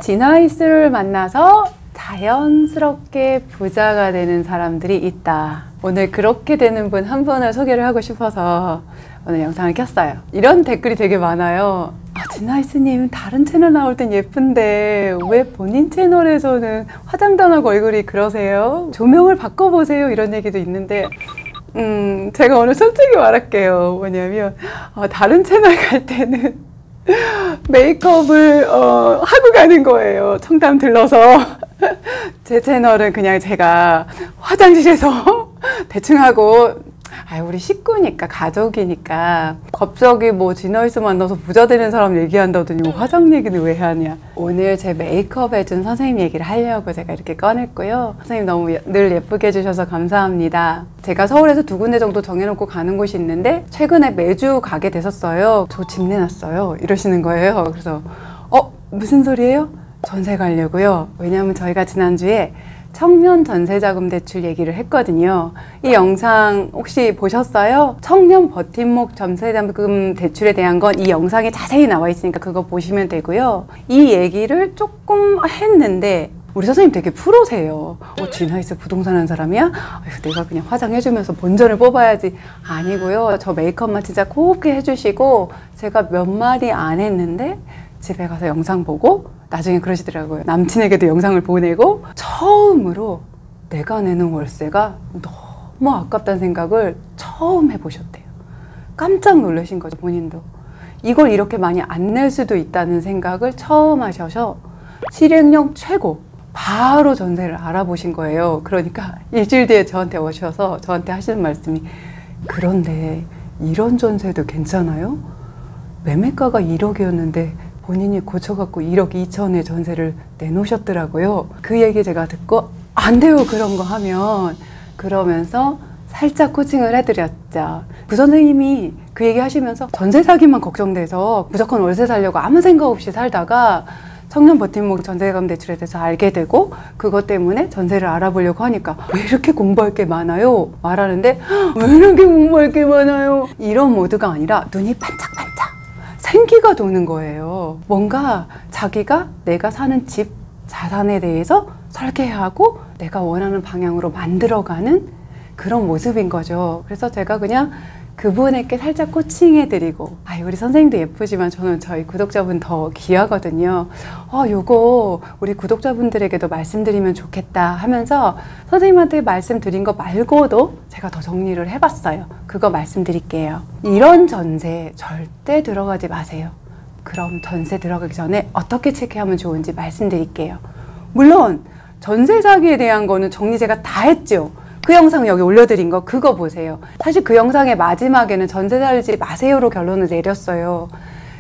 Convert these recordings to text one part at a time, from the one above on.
진화이스를 만나서 자연스럽게 부자가 되는 사람들이 있다. 오늘 그렇게 되는 분 한 분을 소개를 하고 싶어서 오늘 영상을 켰어요. 이런 댓글이 되게 많아요. 진화이스님 다른 채널 나올 땐 예쁜데 왜 본인 채널에서는 화장도 안 하고 얼굴이 그러세요? 조명을 바꿔보세요. 이런 얘기도 있는데 제가 오늘 솔직히 말할게요. 뭐냐면 다른 채널 갈 때는 메이크업을 하고 가는 거예요. 청담 들러서. 제 채널은 그냥 제가 화장실에서 대충 하고, 우리 식구니까, 가족이니까 갑자기 뭐 진화이스 만나서 부자 되는 사람 얘기한다더니 뭐 화장 얘기는 왜 하냐. 오늘 제 메이크업 해준 선생님 얘기를 하려고 제가 이렇게 꺼냈고요. 선생님 너무 늘 예쁘게 해주셔서 감사합니다. 제가 서울에서 2군데 정도 정해놓고 가는 곳이 있는데 최근에 매주 가게 됐었어요. 저 집 내놨어요 이러시는 거예요. 그래서 무슨 소리예요? 전세 가려고요. 왜냐면 저희가 지난주에 청년 전세자금 대출 얘기를 했거든요. 이 영상 혹시 보셨어요? 청년 버팀목 전세자금 대출에 대한 건 이 영상에 자세히 나와 있으니까 그거 보시면 되고요. 이 얘기를 조금 했는데 우리 선생님 되게 프로세요. 진화이스 부동산 한 사람이야? 내가 그냥 화장해주면서 본전을 뽑아야지. 아니고요. 저 메이크업만 진짜 곱게 해주시고 제가 몇 마디 안 했는데 집에 가서 영상 보고 나중에 그러시더라고요. 남친에게도 영상을 보내고 처음으로 내가 내는 월세가 너무 아깝다는 생각을 처음 해보셨대요. 깜짝 놀라신 거죠, 본인도. 이걸 이렇게 많이 안 낼 수도 있다는 생각을 처음 하셔서 실행력 최고, 바로 전세를 알아보신 거예요. 그러니까 일주일 뒤에 저한테 오셔서 저한테 하시는 말씀이, 그런데 이런 전세도 괜찮아요? 매매가가 1억이었는데 본인이 고쳐갖고 1억 2천에 전세를 내놓으셨더라고요. 그 얘기 제가 듣고 안 돼요 그런 거 하면, 그러면서 살짝 코칭을 해드렸죠. 그 선생님이 그 얘기 하시면서 전세 사기만 걱정돼서 무조건 월세 살려고 아무 생각 없이 살다가 청년 버팀목 전세자금 대출에 대해서 알게 되고 그것 때문에 전세를 알아보려고 하니까 왜 이렇게 공부할 게 많아요? 말하는데 왜 이렇게 공부할 게 많아요? 이런 모드가 아니라 눈이 반짝반짝 생기가 도는 거예요. 뭔가 자기가 내가 사는 집, 자산에 대해서 설계하고 내가 원하는 방향으로 만들어가는 그런 모습인 거죠. 그래서 제가 그냥 그분에게 살짝 코칭해드리고, 우리 선생님도 예쁘지만 저는 저희 구독자분 더 귀하거든요. 요거 우리 구독자분들에게도 말씀드리면 좋겠다 하면서 선생님한테 말씀드린 거 말고도 제가 더 정리를 해봤어요. 그거 말씀드릴게요. 이런 전세 절대 들어가지 마세요. 그럼 전세 들어가기 전에 어떻게 체크하면 좋은지 말씀드릴게요. 물론 전세 사기에 대한 거는 정리 제가 다 했죠. 그 영상 여기 올려드린 거 그거 보세요. 사실 그 영상의 마지막에는 전세 살지 마세요로 결론을 내렸어요.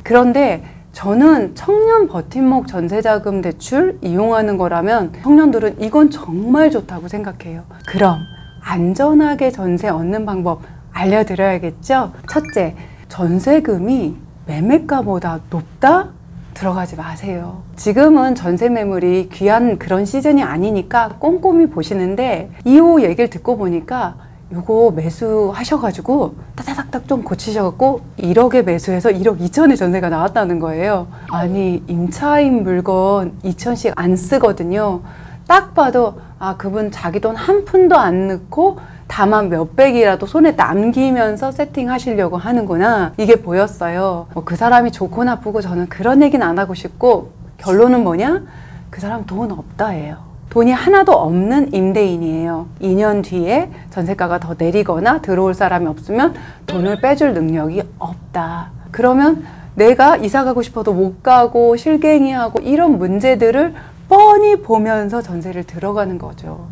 그런데 저는 청년 버팀목 전세자금 대출 이용하는 거라면 청년들은 이건 정말 좋다고 생각해요. 그럼 안전하게 전세 얻는 방법 알려드려야겠죠? 첫째, 전세금이 매매가보다 높다? 들어가지 마세요. 지금은 전세 매물이 귀한 그런 시즌이 아니니까 꼼꼼히 보시는데 2호 얘기를 듣고 보니까 요거 매수하셔가지고 따다닥닥 좀 고치셔갖고 1억에 매수해서 1억 2천에 전세가 나왔다는 거예요. 아니 임차인 물건 2천씩 안 쓰거든요. 딱 봐도 그분 자기 돈 한 푼도 안 넣고 다만 몇백이라도 손에 남기면서 세팅하시려고 하는구나, 이게 보였어요. 그 사람이 좋고 나쁘고 저는 그런 얘기는 안 하고 싶고, 결론은 뭐냐? 그 사람 돈 없다예요. 돈이 하나도 없는 임대인이에요. 2년 뒤에 전세가가 더 내리거나 들어올 사람이 없으면 돈을 빼줄 능력이 없다. 그러면 내가 이사 가고 싶어도 못 가고 실갱이하고 이런 문제들을 뻔히 보면서 전세를 들어가는 거죠.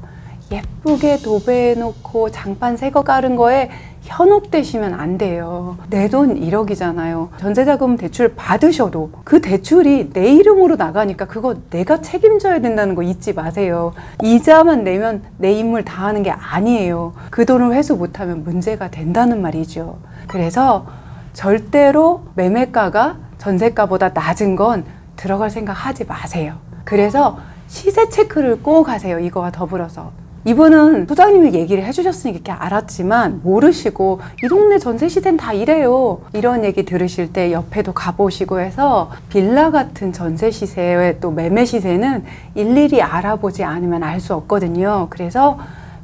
예쁘게 도배해놓고 장판 새거 깔은 거에 현혹되시면 안 돼요. 내 돈 1억이잖아요. 전세자금 대출 받으셔도 그 대출이 내 이름으로 나가니까 그거 내가 책임져야 된다는 거 잊지 마세요. 이자만 내면 내 인물 다 하는 게 아니에요. 그 돈을 회수 못하면 문제가 된다는 말이죠. 그래서 절대로 매매가가 전세가보다 낮은 건 들어갈 생각 하지 마세요. 그래서 시세 체크를 꼭 하세요. 이거와 더불어서. 이분은 소장님이 얘기를 해주셨으니까 이렇게 알았지만 모르시고 이 동네 전세 시세는 다 이래요. 이런 얘기 들으실 때 옆에도 가보시고 해서 빌라 같은 전세 시세에 또 매매 시세는 일일이 알아보지 않으면 알 수 없거든요. 그래서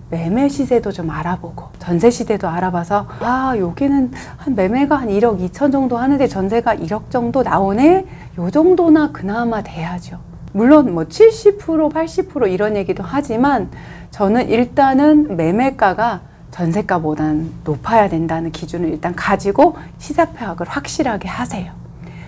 매매 시세도 좀 알아보고 전세 시세도 알아봐서 아 여기는 한 매매가 한 1억 2천 정도 하는데 전세가 1억 정도 나오네? 요 정도나 그나마 돼야죠. 물론 뭐 70%, 80% 이런 얘기도 하지만 저는 일단은 매매가가 전세가보다는 높아야 된다는 기준을 일단 가지고 시세 파악을 확실하게 하세요.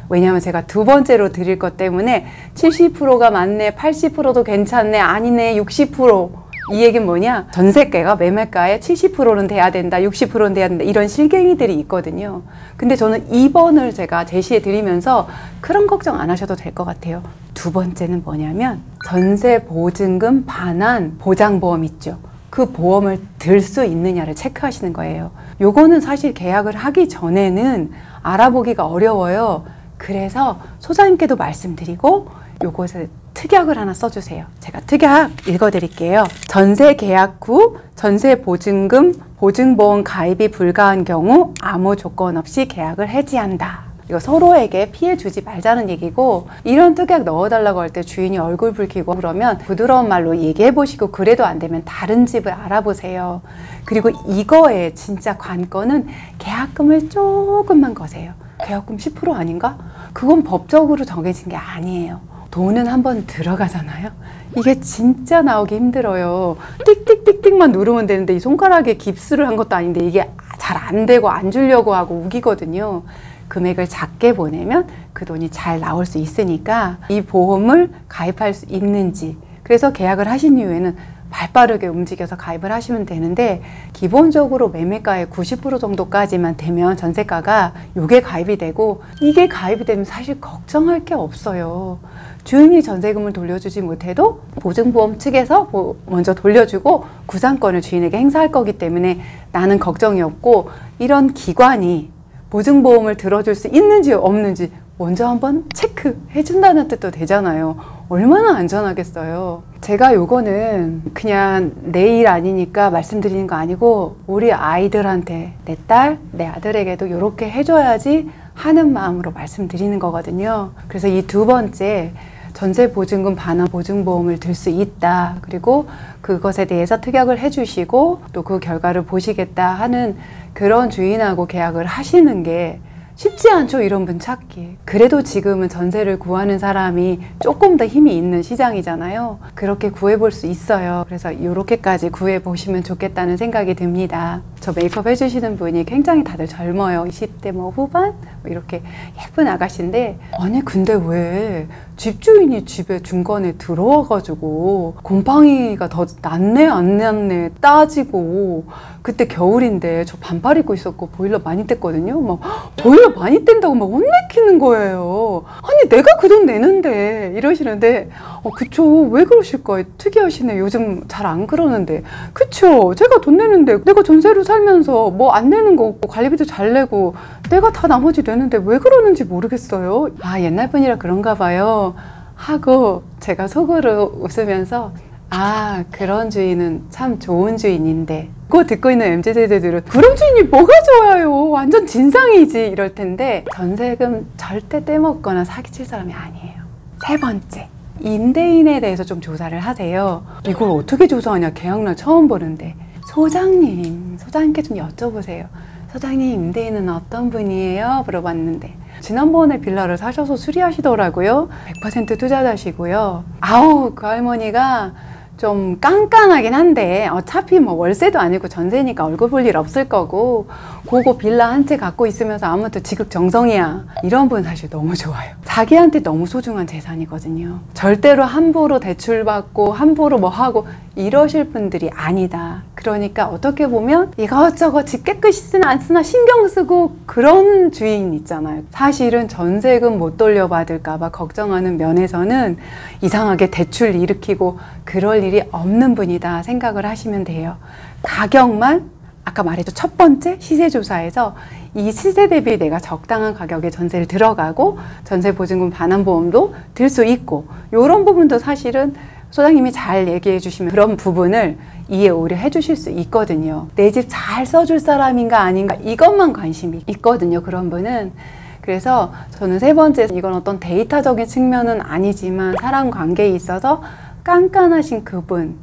왜냐하면 제가 두 번째로 드릴 것 때문에 70%가 맞네, 80%도 괜찮네, 아니네, 60%. 이 얘기는 뭐냐? 전세가가 매매가의 70%는 돼야 된다, 60%는 돼야 된다, 이런 실갱이들이 있거든요. 근데 저는 2번을 제가 제시해 드리면서 그런 걱정 안 하셔도 될 것 같아요. 두 번째는 뭐냐면 전세 보증금 반환 보장보험 있죠. 그 보험을 들 수 있느냐를 체크하시는 거예요. 요거는 사실 계약을 하기 전에는 알아보기가 어려워요. 그래서 소장님께도 말씀드리고 요것을 특약을 하나 써주세요. 제가 특약 읽어드릴게요. 전세 계약 후 전세 보증금 보증보험 가입이 불가한 경우 아무 조건 없이 계약을 해지한다. 이거 서로에게 피해 주지 말자는 얘기고, 이런 특약 넣어달라고 할 때 주인이 얼굴 붉히고 그러면 부드러운 말로 얘기해 보시고 그래도 안 되면 다른 집을 알아보세요. 그리고 이거의 진짜 관건은 계약금을 조금만 거세요. 계약금 10% 아닌가? 그건 법적으로 정해진 게 아니에요. 돈은 한번 들어가잖아요. 이게 진짜 나오기 힘들어요. 띡띡띡띡만 누르면 되는데 이 손가락에 깁스를 한 것도 아닌데 이게 잘 안 되고 안 주려고 하고 우기거든요. 금액을 작게 보내면 그 돈이 잘 나올 수 있으니까 이 보험을 가입할 수 있는지, 그래서 계약을 하신 이후에는 발빠르게 움직여서 가입을 하시면 되는데, 기본적으로 매매가의 90% 정도까지만 되면 전세가가 요게 가입이 되고, 이게 가입이 되면 사실 걱정할 게 없어요. 주인이 전세금을 돌려주지 못해도 보증보험 측에서 먼저 돌려주고 구상권을 주인에게 행사할 거기 때문에 나는 걱정이 없고, 이런 기관이 보증보험을 들어줄 수 있는지 없는지 먼저 한번 체크해 준다는 뜻도 되잖아요. 얼마나 안전하겠어요. 제가 요거는 그냥 내 일 아니니까 말씀드리는 거 아니고 우리 아이들한테, 내 딸, 내 아들에게도 이렇게 해줘야지 하는 마음으로 말씀드리는 거거든요. 그래서 이 두 번째, 전세 보증금 반환 보증보험을 들 수 있다, 그리고 그것에 대해서 특약을 해주시고 또 그 결과를 보시겠다 하는 그런 주인하고 계약을 하시는 게 쉽지 않죠, 이런 분 찾기. 그래도 지금은 전세를 구하는 사람이 조금 더 힘이 있는 시장이잖아요. 그렇게 구해볼 수 있어요. 그래서 이렇게까지 구해보시면 좋겠다는 생각이 듭니다. 저 메이크업 해주시는 분이 굉장히 다들 젊어요. 20대 뭐 후반? 이렇게 예쁜 아가씨인데, 아니 근데 왜 집주인이 집에 중간에 들어와가지고 곰팡이가 더 났네 안 났네 따지고, 그때 겨울인데 저 반팔 입고 있었고 보일러 많이 뗐거든요. 막 보일러 많이 뗀다고 막 혼내키는 거예요. 아니 내가 그 돈 내는데 이러시는데, 그쵸, 왜 그러실까? 특이하시네. 요즘 잘 안 그러는데. 그쵸, 제가 돈 내는데, 내가 전세로 살면서 뭐 안 내는 거 없고 관리비도 잘 내고 내가 다 나머지 내는데 왜 그러는지 모르겠어요. 아, 옛날 분이라 그런가 봐요 하고 제가 속으로 웃으면서, 아, 그런 주인은 참 좋은 주인인데, 그거 듣고 있는 MZ세대들은 그런 주인이 뭐가 좋아요, 완전 진상이지 이럴 텐데, 전세금 절대 떼먹거나 사기칠 사람이 아니에요. 세 번째, 임대인에 대해서 좀 조사를 하세요. 이걸 어떻게 조사하냐, 계약날 처음 보는데. 소장님께 좀 여쭤보세요. 소장님, 임대인은 어떤 분이에요? 물어봤는데 지난번에 빌라를 사셔서 수리하시더라고요. 100% 투자자시고요. 아우, 그 할머니가 좀 깐깐하긴 한데 어차피 뭐 월세도 아니고 전세니까 얼굴 볼 일 없을 거고, 그거 빌라 한 채 갖고 있으면서 아무튼 지극정성이야, 이런 분 사실 너무 좋아요. 자기한테 너무 소중한 재산이거든요. 절대로 함부로 대출받고 함부로 뭐 하고 이러실 분들이 아니다. 그러니까 어떻게 보면 이것저것 집 깨끗이 쓰나 안 쓰나 신경 쓰고 그런 주인 있잖아요. 사실은 전세금 못 돌려받을까 봐 걱정하는 면에서는 이상하게 대출 일으키고 그럴 일이 없는 분이다 생각을 하시면 돼요. 가격만 아까 말했죠, 첫 번째 시세조사에서 이 시세 대비 내가 적당한 가격에 전세를 들어가고 전세 보증금 반환보험도 들 수 있고, 이런 부분도 사실은 소장님이 잘 얘기해 주시면 그런 부분을 이해 오히려 해주실 수 있거든요. 내 집 잘 써줄 사람인가 아닌가 이것만 관심이 있거든요. 그런 분은. 그래서 저는 세 번째, 이건 어떤 데이터적인 측면은 아니지만 사람 관계에 있어서 깐깐하신 그분,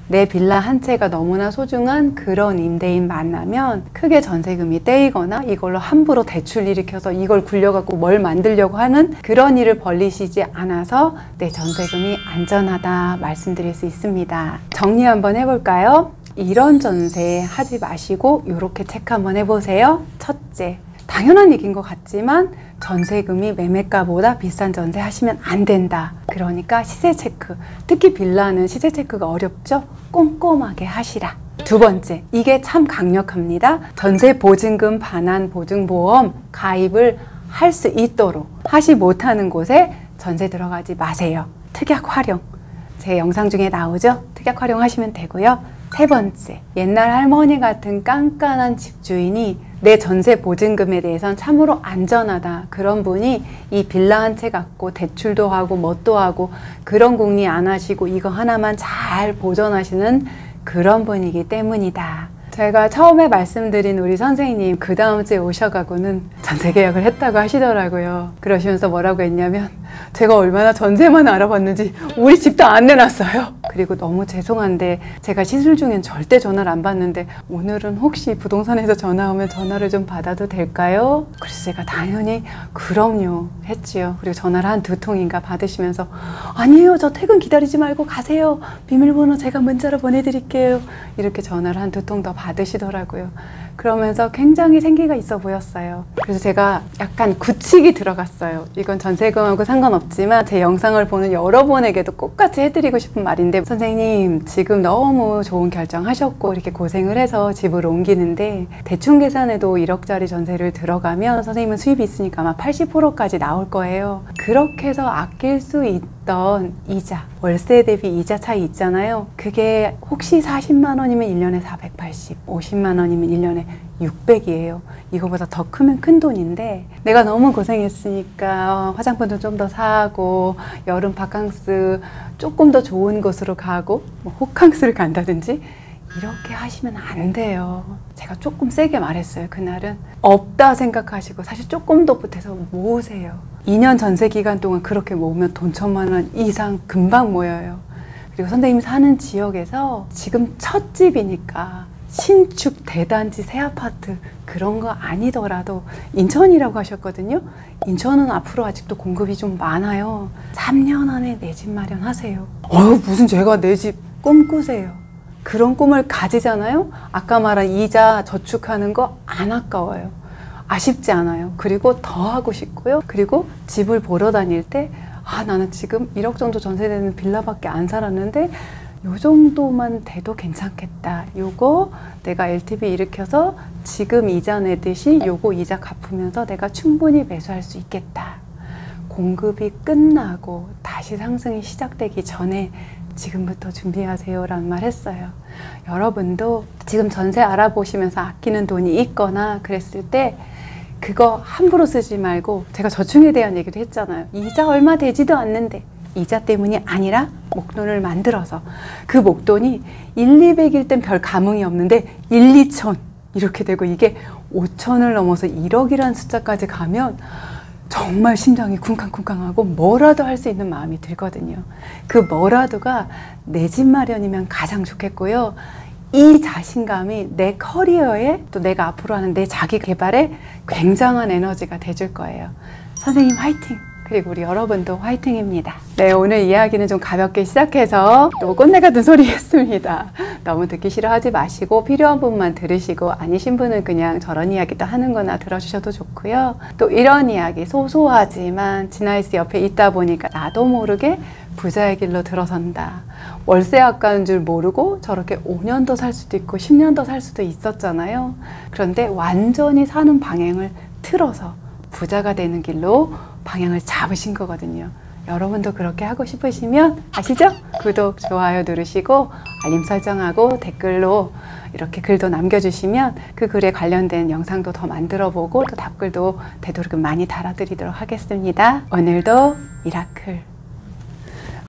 내 빌라 한 채가 너무나 소중한 그런 임대인 만나면 크게 전세금이 떼이거나 이걸로 함부로 대출 일으켜서 이걸 굴려갖고 뭘 만들려고 하는 그런 일을 벌리시지 않아서 내 전세금이 안전하다 말씀드릴 수 있습니다. 정리 한번 해볼까요? 이런 전세 하지 마시고 이렇게 체크 한번 해보세요. 첫째, 당연한 얘기인 것 같지만 전세금이 매매가보다 비싼 전세 하시면 안 된다. 그러니까 시세 체크, 특히 빌라는 시세 체크가 어렵죠? 꼼꼼하게 하시라. 두 번째, 이게 참 강력합니다. 전세 보증금 반환 보증보험 가입을 할 수 있도록 하지 못하는 곳에 전세 들어가지 마세요. 특약 활용, 제 영상 중에 나오죠? 특약 활용하시면 되고요. 세 번째, 옛날 할머니 같은 깐깐한 집주인이 내 전세 보증금에 대해서는 참으로 안전하다. 그런 분이 이 빌라 한 채 갖고 대출도 하고 뭣도 하고 그런 궁리 안 하시고 이거 하나만 잘 보존하시는 그런 분이기 때문이다. 제가 처음에 말씀드린 우리 선생님 그 다음 주에 오셔가고는 전세 계약을 했다고 하시더라고요. 그러시면서 뭐라고 했냐면 제가 얼마나 전세만 알아봤는지 우리 집도 안 내놨어요. 그리고 너무 죄송한데 제가 시술 중엔 절대 전화를 안 받는데 오늘은 혹시 부동산에서 전화 오면 전화를 좀 받아도 될까요? 그래서 제가 당연히 그럼요 했지요. 그리고 전화를 한 2통인가 받으시면서 아니에요, 저 퇴근 기다리지 말고 가세요. 비밀번호 제가 문자로 보내드릴게요. 이렇게 전화를 한 2통 더 받으시더라고요. 그러면서 굉장히 생기가 있어 보였어요. 그래서 제가 약간 굳히기 들어갔어요. 이건 전세금하고 상관없지만 제 영상을 보는 여러분에게도 똑같이 해드리고 싶은 말인데, 선생님 지금 너무 좋은 결정 하셨고 이렇게 고생을 해서 집을 옮기는데 대충 계산해도 1억짜리 전세를 들어가면 선생님은 수입이 있으니까 아마 80%까지 나올 거예요. 그렇게 해서 아낄 수 있던 이자, 월세 대비 이자 차이 있잖아요. 그게 혹시 40만 원이면 1년에 480, 50만 원이면 1년에 600이에요. 이거보다 더 크면 큰 돈인데 내가 너무 고생했으니까 화장품도 좀 더 사고 여름 바캉스 조금 더 좋은 곳으로 가고 뭐 호캉스를 간다든지 이렇게 하시면 안 돼요. 제가 조금 세게 말했어요. 그날은 없다 생각하시고 사실 조금 더 보태서 모으세요. 2년 전세 기간 동안 그렇게 모으면 돈 1,000만 원 이상 금방 모여요. 그리고 선생님 사는 지역에서 지금 첫 집이니까 신축 대단지 새 아파트 그런 거 아니더라도 인천이라고 하셨거든요. 인천은 앞으로 아직도 공급이 좀 많아요. 3년 안에 내 집 마련하세요. 무슨 제가 내 집 꿈꾸세요. 그런 꿈을 가지잖아요. 아까 말한 이자 저축하는 거 안 아까워요. 아쉽지 않아요. 그리고 더 하고 싶고요. 그리고 집을 보러 다닐 때 나는 지금 1억 정도 전세되는 빌라밖에 안 살았는데 요 정도만 돼도 괜찮겠다. 요거 내가 LTV 일으켜서 지금 이자 내듯이 요거 이자 갚으면서 내가 충분히 매수할 수 있겠다. 공급이 끝나고 다시 상승이 시작되기 전에 지금부터 준비하세요 라는 말 했어요. 여러분도 지금 전세 알아보시면서 아끼는 돈이 있거나 그랬을 때 그거 함부로 쓰지 말고, 제가 저축에 대한 얘기도 했잖아요. 이자 얼마 되지도 않는데 이자 때문이 아니라 목돈을 만들어서 그 목돈이 1, 200일 땐 별 감흥이 없는데 1, 2천 이렇게 되고 이게 5천을 넘어서 1억이라는 숫자까지 가면 정말 심장이 쿵쾅쿵쾅하고 뭐라도 할 수 있는 마음이 들거든요. 그 뭐라도가 내 집 마련이면 가장 좋겠고요. 이 자신감이 내 커리어에 또 내가 앞으로 하는 내 자기 개발에 굉장한 에너지가 돼줄 거예요. 선생님 화이팅! 그리고 우리 여러분도 화이팅입니다. 네, 오늘 이야기는 좀 가볍게 시작해서 또 꼰대 같은 소리 했습니다. 너무 듣기 싫어하지 마시고 필요한 부분만 들으시고 아니신 분은 그냥 저런 이야기도 하는 거나 들어주셔도 좋고요. 또 이런 이야기 소소하지만 지나이스 옆에 있다 보니까 나도 모르게 부자의 길로 들어선다. 월세 아까운 줄 모르고 저렇게 5년 더 살 수도 있고 10년 더 살 수도 있었잖아요. 그런데 완전히 사는 방향을 틀어서 부자가 되는 길로 방향을 잡으신 거거든요. 여러분도 그렇게 하고 싶으시면 아시죠? 구독, 좋아요 누르시고 알림 설정하고 댓글로 이렇게 글도 남겨주시면 그 글에 관련된 영상도 더 만들어 보고 또 답글도 되도록이면 많이 달아드리도록 하겠습니다. 오늘도 미라클